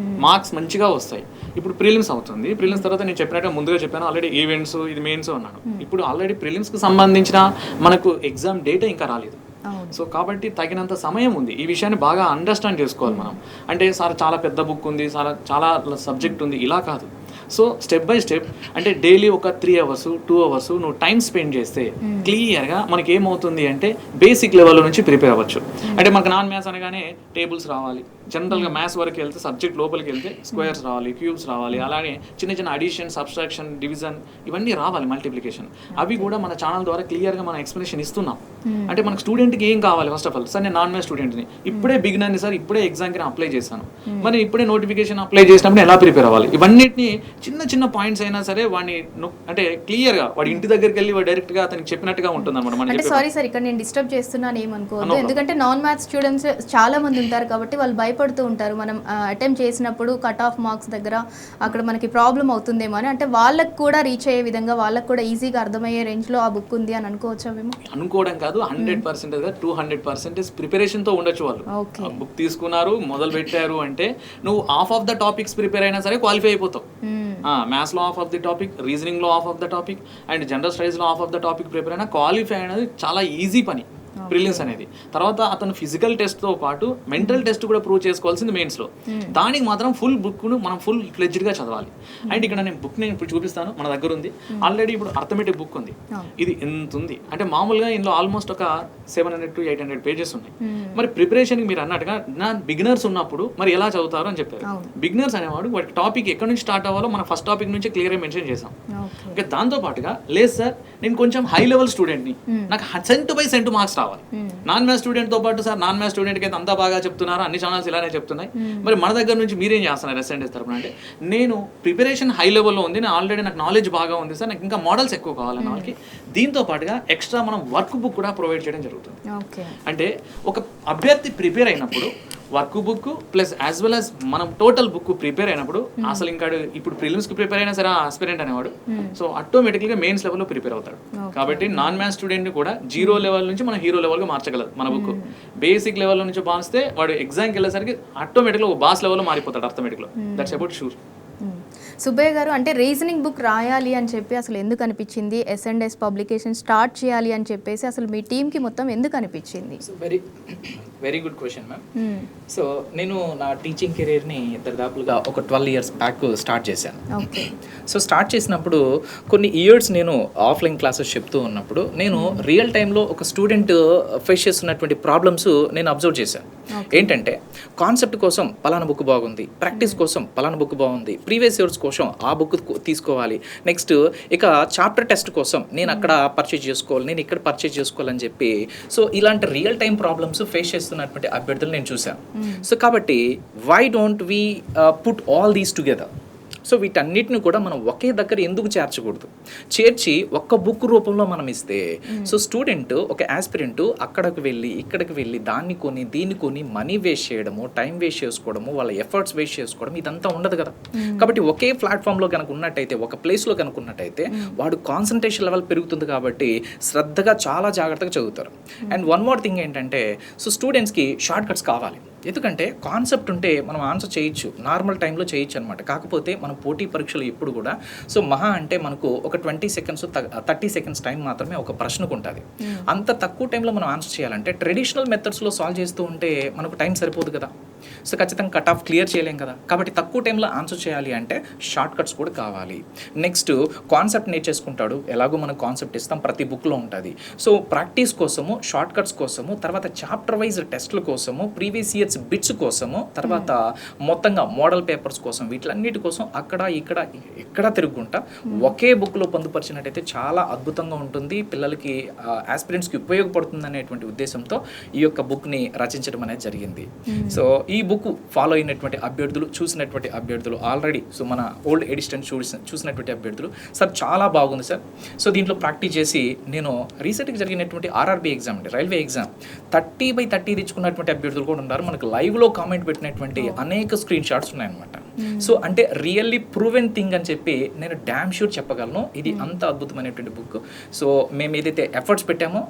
మార్క్స్ మంచిగా వస్తాయి. ఇప్పుడు ప్రిలిమ్స్ అవుతుంది, ప్రిలిమ్స్ తర్వాత నేను చెప్పినట్టు ముందుగా చెప్పాను ఆల్రెడీ ఈవెంట్స్, ఇది మెయిన్స్ అన్నాను. ఇప్పుడు ఆల్రెడీ ప్రిలిమ్స్కి సంబంధించిన మనకు ఎగ్జామ్ డేటా ఇంకా రాలేదు. సో కాబట్టి తగినంత సమయం ఉంది. ఈ విషయాన్ని బాగా అండర్స్టాండ్ చేసుకోవాలి మనం. అంటే సార్ చాలా పెద్ద బుక్ ఉంది, చాలా సబ్జెక్ట్ ఉంది, ఇలా కాదు. సో స్టెప్ బై స్టెప్ అంటే డైలీ ఒక 3 hours 2 hours నువ్వు టైం స్పెండ్ చేస్తే క్లియర్గా మనకి ఏమవుతుంది అంటే బేసిక్ లెవెల్ నుంచి ప్రిపేర్ అవ్వచ్చు. అంటే మనకు నాన్ మ్యాథ్స్ అనగానే టేబుల్స్ రావాలి, జనరల్గా మ్యాథ్స్ వరకు వెళ్తే సబ్జెక్ట్ లోపలికి వెళ్తే స్క్వేర్స్ రావాలి, క్యూబ్స్ రావాలి, అలానే చిన్న చిన్న అడిషన్, సబ్స్ట్రాక్షన్, డివిజన్ ఇవన్నీ రావాలి, మల్టిప్లికేషన్. అవి కూడా మన ఛానల్ ద్వారా క్లియర్గా మనం ఎక్స్ప్లెనేషన్ ఇస్తున్నాం. అంటే మనకు స్టూడెంట్కి ఏం కావాలి ఫస్ట్ ఆఫ్ ఆల్, సార్ నేను నాన్ మ్యాథ్స్ స్టూడెంట్ని, ఇప్పుడే బిగినర్ని సార్, ఇప్పుడే ఎగ్జామ్కి అప్లై చేశాను, మరి ఇప్పుడే నోటిఫికేషన్ అప్లై చేసినప్పుడు ఎలా ప్రిపేర్ అవ్వాలి, ఇవన్నిటిని చిన్న చిన్న పాయింట్స్ అయినా సరే వాడిని అంటే క్లియర్గా వాడి ఇంటి దగ్గరికి వెళ్ళి వాడు డైరెక్ట్గా అతనికి చెప్పినట్టుగా ఉంటుంది అన్నమాట. అంటే సారీ సార్, ఇక్కడ నేను డిస్టర్బ్ చేస్తున్నాను ఏమనుకోవద్దు, ఎందుకంటే నాన్ మ్యాథ్స్ స్టూడెంట్స్ చాలా మంది ఉంటారు కాబట్టి వాళ్ళు భయపడుతూ ఉంటారు. మనం అటెంప్ట్ చేసినప్పుడు కట్ ఆఫ్ మార్క్స్ దగ్గర అక్కడ మనకి ప్రాబ్లం అవుతుందేమో అని, అంటే వాళ్ళకి కూడా రీచ్ అయ్యే విధంగా, వాళ్ళకి కూడా ఈజీగా అర్థమయ్యే రేంజ్లో ఆ బుక్ ఉంది అని అనుకోవచ్చా మేము? అనుకోవడం కాదు, 100% 200% ప్రిపరేషన్తో ఉండొచ్చు. వాళ్ళు బుక్ తీసుకున్నారు, మొదలు పెట్టారు అంటే నువ్వు half of the topics prepare అయినా సరే క్వాలిఫై అయిపోతావు. మ్యాథ్స్లో హాఫ్ ఆఫ్ ది టాపిక్, రీజనింగ్లో half of the topic and general స్టడీస్లో half of the topic prepare అయినా క్వాలిఫై అనేది చాలా ఈజీ పని. ప్రిలిమ్స్ అనేది తర్వాత అతను ఫిజికల్ టెస్ట్తో పాటు మెంటల్ టెస్ట్ కూడా ప్రూవ్ చేసుకోవాల్సింది మెయిన్స్లో. దానికి మాత్రం ఫుల్ బుక్ను మనం ఫుల్ ఫ్లెడ్జ్డ్గా చదవాలి. అండ్ ఇక్కడ నేను బుక్ నేను ఇప్పుడు చూపిస్తాను, మన దగ్గర ఉంది ఆల్రెడీ. ఇప్పుడు అర్థమెటిక్ బుక్ ఉంది, ఇది ఎంత ఉంది అంటే మామూలుగా ఇందులో ఆల్మోస్ట్ ఒక 700 to 800 పేజెస్ ఉన్నాయి. మరి ప్రిపరేషన్కి మీరు అన్నట్టుగా నా బిగినర్స్ ఉన్నప్పుడు మరి ఎలా చదువుతారు అని చెప్పారు. బిగినర్స్ అనేవాడు వాటి టాపిక్ ఎక్కడి నుంచి స్టార్ట్ అవ్వాలో మనం ఫస్ట్ టాపిక్ నుంచి క్లియర్గా మెన్షన్ చేసాం. ఇంకా దాంతో పాటుగా లేదు సార్ నేను కొంచెం హై లెవెల్ స్టూడెంట్ని, నాకు సెంట్ బై సెంట్ మార్క్స్ రావాలి. నాన్ మ్యాథ్స్ స్టూడెంట్తో పాటు సార్ నాన్ మ్యాథ్స్ స్టూడెంట్కి అయితే అంతా బాగా చెప్తున్నారు, అన్ని ఛానల్స్ ఇలానే చెప్తున్నాయి, మరి మన దగ్గర నుంచి మీరేం చేస్తున్నారు ఎస్ఎండ్ఎస్ తరపున అంటే, నేను ప్రిపరేషన్ హై లెవెల్లో ఉంది, నేను ఆల్రెడీ నాకు నాలెడ్జ్ బాగా ఉంది సార్, నాకు ఇంకా మోడల్స్ ఎక్కువ కావాలన్న వాళ్ళకి దీంతో పాటుగా ఎక్స్ట్రా మనం వర్క్ బుక్ కూడా ప్రొవైడ్ చేయడం జరుగుతుంది. అంటే ఒక అభ్యర్థి ప్రిపేర్ అయినప్పుడు work book plus as well as మనం టోటల్ బుక్ ప్రిపేర్ అయినప్పుడు అసలు ఇంకా ఇప్పుడు ప్రిలిమ్స్కి ప్రిపేర్ అయినా సరే ఆస్పిరెంట్ అనేవాడు సో ఆటోమేటిక్గా మెయిన్స్ లెవెల్లో ప్రిపేర్ అవుతాడు. కాబట్టి నాన్ మ్యాథ్స్ స్టూడెంట్ని కూడా 0 లెవెల్ నుంచి మనం హీరో లెవెల్గా మార్చగలదు మన బుక్. బేసిక్ లెవెల్ నుంచి బాస్తే వాడు ఎగ్జామ్కి వెళ్ళేసరికి ఆటోమేటిక్గా ఒక బాస్ లెవెల్లో మారిపోతాడు అర్థమెటిక్లో. That's about sure. సుబ్బయ్య గారు, అంటే రీజనింగ్ బుక్ రాయాలి అని చెప్పి అసలు ఎందుకు అనిపించింది, ఎస్ఎండ్ఎస్ పబ్లికేషన్ స్టార్ట్ చేయాలి అని చెప్పేసి అసలు మీ టీంకి మొత్తం ఎందుకు అనిపించింది? Very good question ma'am. So నేను నా టీచింగ్ కెరీర్ని దాదాపుగా ఒక 12 years బ్యాక్ స్టార్ట్ చేశాను. సో స్టార్ట్ చేసినప్పుడు కొన్ని ఇయర్స్ నేను ఆఫ్లైన్ క్లాసెస్ చెప్తూ ఉన్నప్పుడు నేను రియల్ టైంలో ఒక స్టూడెంట్ ఫేస్ చేస్తున్నటువంటి ప్రాబ్లమ్స్ నేను అబ్జర్వ్ చేశాను. ఏంటంటే కాన్సెప్ట్ కోసం పలానా బుక్ బాగుంది, ప్రాక్టీస్ కోసం పలానా బుక్ బాగుంది, ప్రీవియస్ ఇయర్స్ కోసం ఆ బుక్ తీసుకోవాలి, నెక్స్ట్ ఇక చాప్టర్ టెస్ట్ కోసం నేను అక్కడ పర్చేజ్ చేసుకోవాలి, నేను ఇక్కడ పర్చేజ్ చేసుకోవాలని చెప్పి సో ఇలాంటి రియల్ టైం ప్రాబ్లమ్స్ ఫేస్ చేస్తున్నటువంటి అభ్యర్థులు నేను చూశాను. సో కాబట్టి why don't we put all these together? So వీటన్నిటిని కూడా మనం ఒకే దగ్గర ఎందుకు చేర్చకూడదు? చేర్చి ఒక్క బుక్ రూపంలో మనం ఇస్తే సో స్టూడెంట్ ఒక యాస్పిరెంట్ అక్కడికి వెళ్ళి ఇక్కడికి వెళ్ళి దాన్ని కొని దీన్ని కొని మనీ వేస్ట్ చేయడము, టైం వేస్ట్ చేసుకోవడము, వాళ్ళ ఎఫర్ట్స్ వేస్ట్ చేసుకోవడం ఇదంతా ఉండదు కదా. కాబట్టి ఒకే ప్లాట్ఫామ్లో కనుక ఉన్నట్టయితే, ఒక ప్లేస్లో కనుక ఉన్నట్టయితే వాడు కాన్సన్ట్రేషన్ లెవెల్ పెరుగుతుంది కాబట్టి శ్రద్ధగా చాలా జాగ్రత్తగా చదువుతారు. అండ్ వన్ మోర్ థింగ్ ఏంటంటే సో స్టూడెంట్స్కి షార్ట్ కట్స్ కావాలి. ఎందుకంటే కాన్సెప్ట్ ఉంటే మనం ఆన్సర్ చేయొచ్చు, నార్మల్ టైంలో చేయొచ్చు అనమాట. కాకపోతే మనం పోటీ పరీక్షలు ఎప్పుడు కూడా సో మహా అంటే మనకు ఒక 20 seconds 30 seconds టైం మాత్రమే ఒక ప్రశ్నకు ఉంటుంది. అంత తక్కువ టైంలో మనం ఆన్సర్ చేయాలంటే ట్రెడిషనల్ మెథడ్స్లో సాల్వ్ చేస్తూ ఉంటే మనకు టైం సరిపోదు కదా. సో ఖచ్చితంగా కట్ ఆఫ్ క్లియర్ చేయలేం కదా. కాబట్టి తక్కువ టైంలో ఆన్సర్ చేయాలి అంటే షార్ట్ కట్స్ కూడా కావాలి. నెక్స్ట్ కాన్సెప్ట్ నేర్చేసుకుంటాడు, ఎలాగో మనం కాన్సెప్ట్ ఇస్తాం, ప్రతి బుక్లో ఉంటుంది. సో ప్రాక్టీస్ కోసము, షార్ట్ కట్స్ కోసము, తర్వాత చాప్టర్ వైజ్ టెస్ట్ల కోసము, ప్రీవియస్ ఇయర్స్ బిట్స్ కోసము, తర్వాత మొత్తంగా మోడల్ పేపర్స్ కోసం, వీటిలన్నిటి కోసం అక్కడ ఇక్కడ ఎక్కడ తిరుగుకుంటా ఒకే బుక్లో పొందుపరిచినట్టయితే చాలా అద్భుతంగా ఉంటుంది, పిల్లలకి ఆస్పిరెంట్స్కి ఉపయోగపడుతుంది అనేటువంటి ఉద్దేశంతో ఈ యొక్క బుక్ని రచించడం అనేది జరిగింది. సో ఈ బుక్ ఫాలో అయినటువంటి అభ్యర్థులు, చూసినటువంటి అభ్యర్థులు ఆల్రెడీ సో మన ఓల్డ్ ఎడిషన్ చూసినటువంటి అభ్యర్థులు సార్ చాలా బాగుంది సార్. సో దీంట్లో ప్రాక్టీస్ చేసి నేను రీసెంట్గా జరిగినటువంటి RRB ఎగ్జామ్ అండి, రైల్వే ఎగ్జామ్ 30/30 తెచ్చుకున్నటువంటి అభ్యర్థులు కూడా ఉన్నారు. మనకు లైవ్లో కామెంట్ పెట్టినటువంటి అనేక స్క్రీన్ షాట్స్ ఉన్నాయన్నమాట. సో అంటే రియల్లీ ప్రూవెన్ థింగ్ అని చెప్పి నేను డ్యామ్ షూర్ చెప్పగలను. ఇది అంత అద్భుతమైనటువంటి బుక్. సో మేము ఏదైతే ఎఫర్ట్స్ పెట్టామో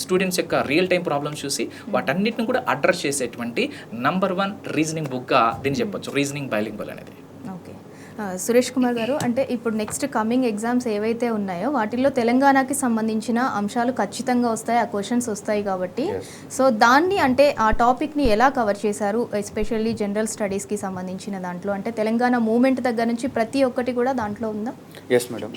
స్టూడెంట్స్ యొక్క రియల్ టైం ప్రాబ్లమ్స్ చూసి వాటన్నిటిని కూడా అడ్రస్ చేసేటువంటి నంబర్ 1 రీజనింగ్ బుక్గా దీన్ని చెప్పొచ్చు, రీజనింగ్ బైలింగ్వల్ అనేది. ఓకే, సురేష్ కుమార్ గారు, అంటే ఇప్పుడు నెక్స్ట్ కమింగ్ ఎగ్జామ్స్ ఏవైతే ఉన్నాయో వాటిల్లో తెలంగాణకి సంబంధించిన అంశాలు ఖచ్చితంగా వస్తాయి, ఆ క్వశ్చన్స్ వస్తాయి కాబట్టి సో దాన్ని అంటే ఆ టాపిక్ని ఎలా కవర్ చేశారు, ఎస్పెషల్లీ జనరల్ స్టడీస్కి సంబంధించిన దాంట్లో? అంటే తెలంగాణ మూమెంట్ దగ్గర నుంచి ప్రతి ఒక్కటి కూడా దాంట్లో ఉందా? Yes madam.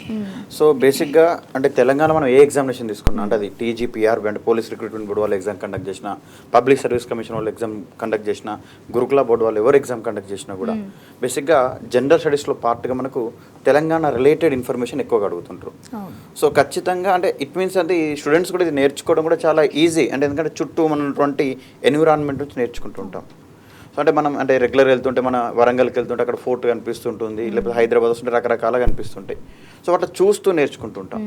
సో బేసిక్గా అంటే తెలంగాణ మనం ఏ ఎగ్జామినేషన్ తీసుకున్నాం అంటే అది టీజీపీఆర్ అంటే పోలీస్ రిక్రూట్మెంట్ బోర్డు వాళ్ళు ఎగ్జామ్ కండక్ట్ చేసిన, పబ్లిక్ సర్వీస్ కమిషన్ వాళ్ళు ఎగ్జామ్ కండక్ట్ చేసిన, గురుకుల బోర్డు వాళ్ళు ఎవరు ఎగ్జామ్ కండక్ట్ చేసినా కూడా బేసిక్గా జనరల్ స్టడీస్లో పార్ట్గా మనకు తెలంగాణ రిలేటెడ్ ఇన్ఫర్మేషన్ ఎక్కువగా అడుగుతుంటారు. సో ఖచ్చితంగా అంటే ఇట్ మీన్స్ అంటే ఈ స్టూడెంట్స్ కూడా ఇది నేర్చుకోవడం కూడా చాలా ఈజీ, అంటే ఎందుకంటే చుట్టూ ఉన్నటువంటి ఎన్విరాన్మెంట్ నుంచి నేర్చుకుంటూ ఉంటాం. సో అంటే మనం అంటే రెగ్యులర్ వెళ్తుంటే మన వరంగల్కి వెళ్తుంటే అక్కడ ఫోర్ట్ కనిపిస్తుంటుంది, లేకపోతే హైదరాబాద్ వస్తుంటే రకరకాలుగా కనిపిస్తుంటాయి. సో అట్లా చూస్తూ నేర్చుకుంటుంటాం.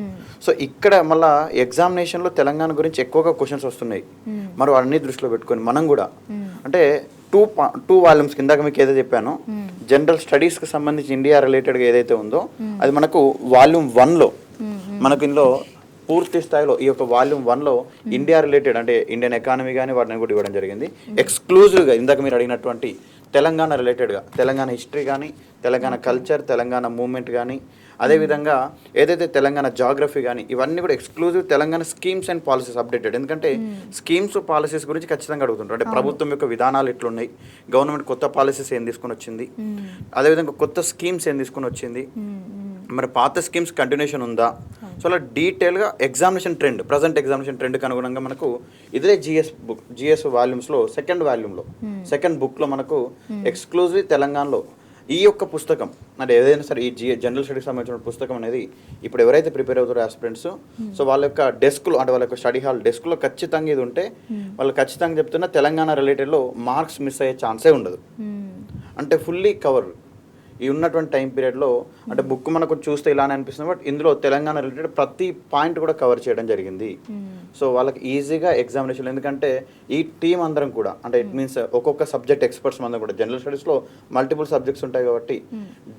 సో ఇక్కడ మళ్ళీ ఎగ్జామినేషన్లో తెలంగాణ గురించి ఎక్కువగా క్వశ్చన్స్ వస్తున్నాయి. మరి అన్ని దృష్టిలో పెట్టుకొని మనం కూడా అంటే టూ వాల్యూమ్స్ కిందాక మీకు ఏదైతే చెప్పానో జనరల్ స్టడీస్కి సంబంధించి ఇండియా రిలేటెడ్గా ఏదైతే ఉందో అది మనకు వాల్యూమ్ 1లో మనకు ఇందులో పూర్తి స్థాయిలో ఈ యొక్క వాల్యూమ్ 1లో ఇండియా రిలేటెడ్ అంటే ఇండియన్ ఎకానమీ కానీ వాటిని కూడా ఇవ్వడం జరిగింది. ఎక్స్క్లూజివ్గా ఇందాక మీరు అడిగినటువంటి తెలంగాణ రిలేటెడ్గా తెలంగాణ హిస్టరీ కానీ, తెలంగాణ కల్చర్, తెలంగాణ మూమెంట్ కానీ, అదేవిధంగా ఏదైతే తెలంగాణ జాగ్రఫీ కానీ ఇవన్నీ కూడా exclusive Telangana schemes and policies updated. ఎందుకంటే స్కీమ్స్ పాలసీస్ గురించి ఖచ్చితంగా అడుగుతుంటారు. అంటే ప్రభుత్వం యొక్క విధానాలు ఎట్లున్నాయి, గవర్నమెంట్ కొత్త పాలసీస్ ఏం తీసుకొని వచ్చింది, అదేవిధంగా కొత్త స్కీమ్స్ ఏం తీసుకొని వచ్చింది, మరి పాత స్కీమ్స్ కంటిన్యూషన్ ఉందా. సో అలా డీటెయిల్గా ఎగ్జామినేషన్ ట్రెండ్, ప్రజెంట్ ఎగ్జామినేషన్ ట్రెండ్కి అనుగుణంగా మనకు ఇదే జిఎస్ వాల్యూమ్స్లో సెకండ్ బుక్లో మనకు ఎక్స్క్లూజివ్ తెలంగాణలో ఈ యొక్క పుస్తకం అంటే ఏదైనా సరే ఈ జనరల్ స్టడీస్ సంబంధించిన పుస్తకం అనేది ఇప్పుడు ఎవరైతే ప్రిపేర్ అవుతారో ఆస్పిరెంట్స్, సో వాళ్ళ యొక్క డెస్క్లో అంటే వాళ్ళ యొక్క స్టడీ హాల్ డెస్క్లో ఖచ్చితంగా ఇది ఉంటే వాళ్ళు ఖచ్చితంగా చెప్తున్న తెలంగాణ రిలేటెడ్లో మార్క్స్ మిస్ అయ్యే ఛాన్సే ఉండదు. అంటే ఫుల్లీ కవర్ ఈ ఉన్నటువంటి టైం పీరియడ్లో అంటే బుక్ మనకు చూస్తే ఇలానే అనిపిస్తుంది, బట్ ఇందులో తెలంగాణ రిలేటెడ్ ప్రతి పాయింట్ కూడా కవర్ చేయడం జరిగింది. సో వాళ్ళకి ఈజీగా ఎగ్జామినేషన్, ఎందుకంటే ఈ టీం అందరం కూడా అంటే ఇట్ మీన్స్ ఒక్కొక్క సబ్జెక్ట్ ఎక్స్పర్ట్స్ అందరం కూడా జనరల్ స్టడీస్లో మల్టిపుల్ సబ్జెక్ట్స్ ఉంటాయి కాబట్టి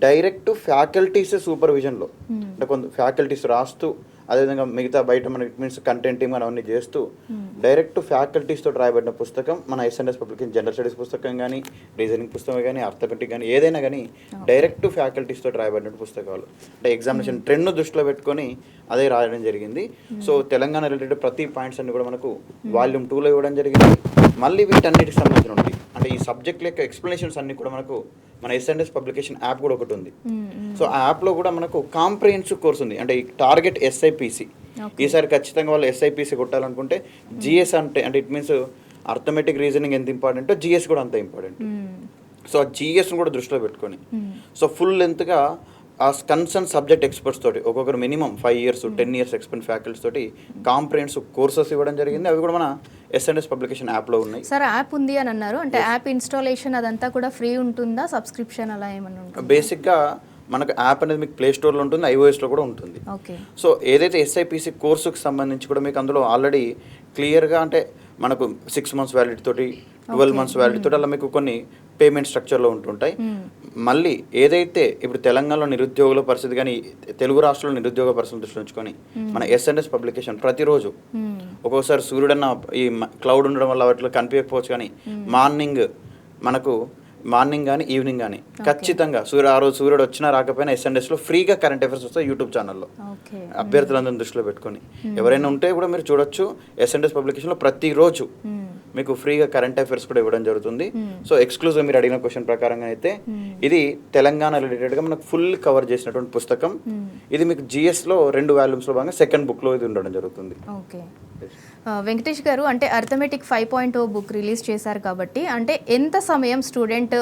డైరెక్ట్ ఫ్యాకల్టీస్ సూపర్విజన్లో అంటే కొంత ఫ్యాకల్టీస్ రాస్తూ, అదేవిధంగా మిగతా బయట మన ఇట్ మీన్స్ కంటెంట్ టీమ్ అవన్నీ చేస్తూ డైరెక్ట్ ఫ్యాకల్టీస్తో రాయబడిన పుస్తకం మన ఎస్ఎన్ఎస్ పబ్లికేషన్ జనరల్ స్టడీస్ పుస్తకం కానీ, రీజనింగ్ పుస్తకం కానీ, అర్థమెటిక్ కానీ ఏదైనా కానీ డైరెక్ట్ ఫ్యాకల్టీస్తో రాయబడిన పుస్తకాలు అంటే ఎగ్జామినేషన్ ట్రెండ్ను దృష్టిలో పెట్టుకొని అదే రాయడం జరిగింది. సో తెలంగాణ రిలేటెడ్ ప్రతి పాయింట్స్ అన్ని కూడా మనకు వాల్యూమ్ 2లో ఇవ్వడం జరిగింది. మళ్ళీ వీటన్నిటికి సంబంధించిన ఉంటుంది అంటే ఈ సబ్జెక్ట్ యొక్క ఎక్స్ప్లెనేషన్స్ అన్ని కూడా మనకు మన ఎస్ఎన్ఎస్ పబ్లికేషన్ యాప్ కూడా ఒకటి ఉంది. సో ఆ యాప్లో కూడా మనకు కాంప్రిహెన్సివ్ కోర్స్ ఉంది. అంటే ఈ టార్గెట్ ఎస్ఐపిసి ఈసారి ఖచ్చితంగా వాళ్ళు ఎస్ఐపిసి కొట్టాలనుకుంటే జిఎస్ అంటే ఇట్ మీన్స్ అర్థమెటిక్ రీజనింగ్ ఎంత ఇంపార్టెంటో జిఎస్ కూడా అంత ఇంపార్టెంట్. సో ఆ జిఎస్ని కూడా దృష్టిలో పెట్టుకొని సో ఫుల్ లెంత్గా ఆ కన్సర్న్ సబ్జెక్ట్ ఎక్స్పర్ట్స్ తోటి ఒక్కొక్కరు minimum 5 years 10 years experience faculties తోటి కాంప్రిహెన్సివ్ కోర్సెస్ ఇవ్వడం జరిగింది. అవి కూడా మన ఎస్ఎన్ఎస్ పబ్లికేషన్ యాప్లో ఉన్నాయి. సార్ యాప్ ఉంది అని అన్నారు, అంటే యాప్ ఇన్స్టాలేషన్ అదంతా కూడా ఫ్రీ ఉంటుందా, సబ్స్క్రిప్షన్ అలా ఏమన్నా ఉంటుందా? బేసిక్గా మనకు యాప్ అనేది మీకు ప్లే స్టోర్లో ఉంటుంది, ఐఓఎస్లో కూడా ఉంటుంది. సో ఏదైతే ఎస్ఐపిసి కోర్సుకు సంబంధించి కూడా మీకు అందులో ఆల్రెడీ క్లియర్గా అంటే మనకు 6 months వ్యాలిడిటీ తోటి 12 months వ్యాలిడిటీ తోటి అలా మీకు కొన్ని పేమెంట్ స్ట్రక్చర్లో ఉంటుంటాయి. మళ్ళీ ఏదైతే ఇప్పుడు తెలంగాణలో నిరుద్యోగుల పరిస్థితి కానీ తెలుగు రాష్ట్రాల్లో నిరుద్యోగ పరిస్థితులు దృష్టిలో ఉంచుకొని మన ఎస్ఎన్ఎస్ పబ్లికేషన్ ప్రతిరోజు ఒక్కొక్కసారి సూర్యుడన్న ఈ క్లౌడ్ ఉండడం వల్ల వాటిలో కనిపించకపోవచ్చు కానీ మార్నింగ్ కానీ ఈవినింగ్ కానీ ఖచ్చితంగా ఆ రోజు సూర్యుడు వచ్చినా రాకపోయినా ఎస్ఎన్ఎస్లో ఫ్రీగా కరెంట్ అఫైర్స్ వస్తాయి యూట్యూబ్ ఛానల్లో. అభ్యర్థులందరినీ దృష్టిలో పెట్టుకొని ఎవరైనా ఉంటే కూడా మీరు చూడొచ్చు. ఎస్ఎన్ఎస్ పబ్లికేషన్లో ప్రతిరోజు మీకు ఫ్రీగా కరెంట్ అఫైర్స్ కూడా ఇవ్వడం జరుగుతుంది. సో ఎక్స్క్లూజివ్ మీరు అడిగిన క్వశ్చన్ ప్రకారంగా అయితే ఇది తెలంగాణ రిలేటెడ్గా మనకు ఫుల్ కవర్ చేసినటువంటి పుస్తకం. ఇది మీకు జిఎస్లో 2 వాల్యూమ్స్లో భాగంగా సెకండ్ బుక్లో ఇది ఉండడం జరుగుతుంది. వెంకటేష్ గారు, అంటే అర్థమెటిక్ 5.0 బుక్ రిలీజ్ చేశారు కాబట్టి అంటే ఎంత సమయం స్టూడెంట్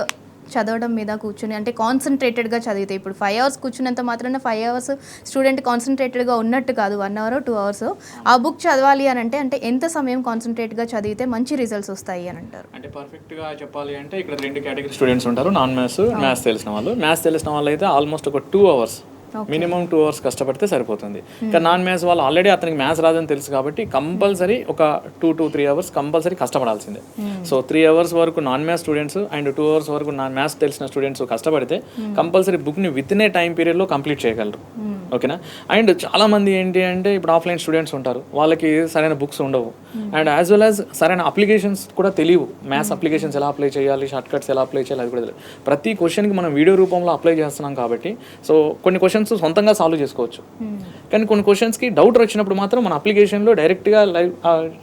చదవడం మీద కూర్చుని అంటే కాన్సన్ట్రేటెడ్గా చదివితే, ఇప్పుడు 5 hours కూర్చున్నంత మాత్రాన 5 hours స్టూడెంట్ కాన్సన్ట్రేటెడ్గా ఉన్నట్టు కాదు, 1 hour 2 hours ఆ బుక్ చదవాలి అని అంటే ఎంత సమయం కాన్సన్ట్రేట్గా చదివితే మంచి రిజల్ట్స్ వస్తాయి అని అంటారు? అంటే పర్ఫెక్ట్గా చెప్పాలి అంటే ఇక్కడ 2 కేటగిరీ స్టూడెంట్స్ ఉంటారు. మ్యాథ్స్ తెలిసిన వాళ్ళు అయితే ఆల్మోస్ట్ ఒక 2 hours మినిమం 2 hours కష్టపడితే సరిపోతుంది. ఇంకా నాన్ మ్యాథ్స్ వాళ్ళు ఆల్రెడీ అతనికి మ్యాథ్స్ రాదని తెలుసు కాబట్టి కంపల్సరీ ఒక 2 to 3 hours కంపల్సరీ కష్టపడాల్సిందే. సో 3 hours వరకు non maths students and 2 hours వరకు నాన్ మ్యాథ్స్ తెలిసిన స్టూడెంట్స్ కష్టపడితే కంపల్సరీ బుక్ని విత్ ఇన్ ఏ టైం పీరియడ్లో కంప్లీట్ చేయగలరు. ఓకేనా. అండ్ చాలామంది ఏంటి అంటే ఇప్పుడు ఆఫ్లైన్ స్టూడెంట్స్ ఉంటారు, వాళ్ళకి సరైన బుక్స్ ఉండవు అండ్ యాజ్ వెల్ యాజ్ సరైన అప్లికేషన్స్ కూడా తెలియవు. మ్యాథ్స్ అప్లికేషన్స్ ఎలా అప్లై చేయాలి, షార్ట్ కట్స్ ఎలా అప్లై చేయాలి అది కూడా తెలియదు. ప్రతి క్వశ్చన్కి మనం వీడియో రూపంలో అప్లై చేస్తున్నాం కాబట్టి సో కొన్ని క్వశ్చన్స్ సొంతంగా సాల్వ్ చేసుకోవచ్చు. కానీ కొన్ని క్వశ్చన్స్కి డౌట్ వచ్చినప్పుడు మాత్రం మన అప్లికేషన్లో డైరెక్ట్గా లైవ్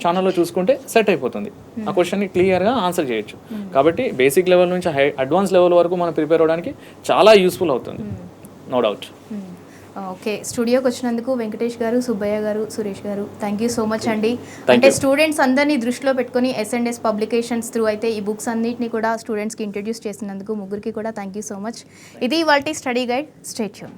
ఛానల్లో చూసుకుంటే సెట్ అయిపోతుంది. ఆ క్వశ్చన్ని క్లియర్గా ఆన్సర్ చేయొచ్చు. కాబట్టి బేసిక్ లెవెల్ నుంచి అడ్వాన్స్ లెవెల్ వరకు మనం ప్రిపేర్ అవ్వడానికి చాలా యూస్ఫుల్ అవుతుంది, నో డౌట్. ఓకే, స్టూడియోకి వచ్చినందుకు వెంకటేష్ గారు, సుబ్బయ్య గారు, సురేష్ గారు, థ్యాంక్ యూ సో మచ్ అండి. అంటే స్టూడెంట్స్ అందరినీ దృష్టిలో పెట్టుకొని S&S పబ్లికేషన్స్ త్రూ అయితే ఈ బుక్స్ అన్నింటినీ కూడా స్టూడెంట్స్కి ఇంట్రడ్యూస్ చేసినందుకు ముగ్గురికి కూడా థ్యాంక్ యూ సో మచ్. ఇది ఇవాల్టి స్టడీ గైడ్. Stay tune.